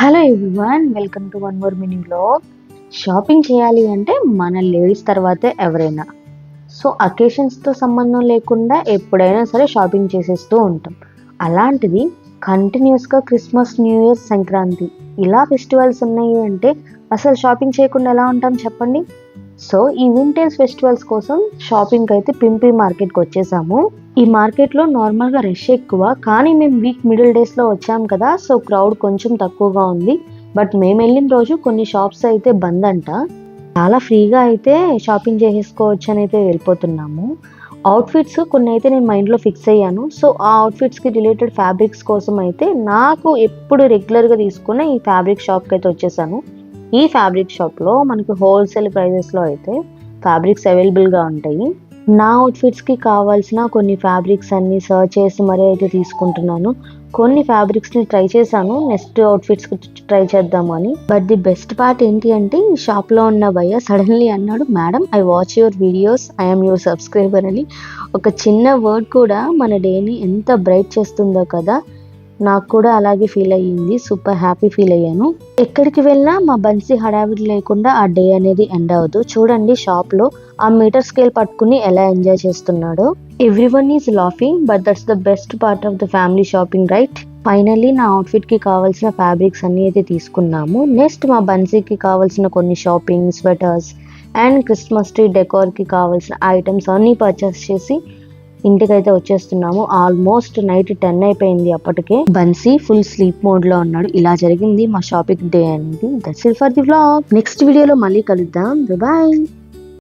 Hello everyone, welcome to one more mini vlog. Shopping చేయాలి అంటే మన లేడీస్ తర్వాతే ఎవరైనా. సో అకేషన్స్తో సంబంధం లేకుండా ఎప్పుడైనా సరే షాపింగ్ చేసేస్తూ ఉంటాం. అలాంటిది కంటిన్యూస్గా క్రిస్మస్, న్యూ ఇయర్, సంక్రాంతి ఇలా ఫెస్టివల్స్ ఉన్నాయి అంటే అసలు షాపింగ్ చేయకుండా ఎలా ఉంటాం చెప్పండి. సో ఈ వింటేజ్ ఫెస్టివల్స్ కోసం షాపింగ్కి అయితే పింపీ మార్కెట్కి వచ్చేసాము. ఈ మార్కెట్లో నార్మల్గా రష్ ఎక్కువ, కానీ మేము వీక్ మిడిల్ డేస్లో వచ్చాం కదా, సో క్రౌడ్ కొంచెం తక్కువగా ఉంది. బట్ మేము వెళ్ళిన రోజు కొన్ని షాప్స్ అయితే బంద్ అంట. చాలా ఫ్రీగా అయితే షాపింగ్ చేసేసుకోవచ్చు అని అయితే వెళ్ళిపోతున్నాము. అవుట్ఫిట్స్ కొన్ని అయితే నేను మైండ్లో ఫిక్స్ అయ్యాను. సో ఆ అవుట్ఫిట్స్కి రిలేటెడ్ ఫ్యాబ్రిక్స్ కోసం అయితే నాకు ఎప్పుడు రెగ్యులర్గా తీసుకున్న ఈ ఫ్యాబ్రిక్ షాప్కి అయితే వచ్చేసాను. ఈ ఫ్యాబ్రిక్ షాప్లో మనకి హోల్సేల్ ప్రైజెస్లో అయితే ఫ్యాబ్రిక్స్ అవైలబుల్గా ఉంటాయి. నా అవుట్ఫిట్స్కి కావాల్సిన కొన్ని ఫ్యాబ్రిక్స్ అన్ని సర్చ్ చేసి మరీ అయితే తీసుకుంటున్నాను. కొన్ని ఫ్యాబ్రిక్స్ని ట్రై చేశాను నెక్స్ట్ అవుట్ఫిట్స్కి ట్రై చేద్దామని. బట్ ది బెస్ట్ పార్ట్ ఏంటి అంటే ఈ షాప్లో ఉన్న భయ్య సడన్లీ అన్నాడు, madam I watch your videos, I'm your subscriber అని. ఒక చిన్న వర్డ్ కూడా మన డేని ఎంత బ్రైట్ చేస్తుందో కదా. నాకు కూడా అలాగే ఫీల్ అయ్యింది, సూపర్ హ్యాపీ ఫీల్ అయ్యాను. ఎక్కడికి వెళ్ళినా మా బన్సీ హడావిడి లేకుండా ఆ డే అనేది ఎండ్ అవ్వదు. చూడండి షాప్లో ఆ మీటర్ స్కేల్ పట్టుకుని ఎలా ఎంజాయ్ చేస్తున్నాడో. Everyone is laughing, but that's the best part of the family shopping, right? Finally నా అవుట్ఫిట్కి కావాల్సిన ఫ్యాబ్రిక్స్ అన్ని అయితే తీసుకున్నాము. నెక్స్ట్ మా బన్సీకి కావాల్సిన కొన్ని shopping, sweaters and Christmas tree డెకోర్కి కావాల్సిన ఐటమ్స్ అన్నీ పర్చేస్ చేసి ఇంటికైతే వచ్చేస్తున్నాము. ఆల్మోస్ట్ నైట్ 10 అయిపోయింది. అప్పటికే బన్సీ ఫుల్ స్లీప్ మోడ్ లో ఉన్నాడు. ఇలా జరిగింది మా షాపింగ్ డే అనేది. That's it for the vlog. Next వీడియోలో మళ్ళీ కలుద్దాం. బాయ్.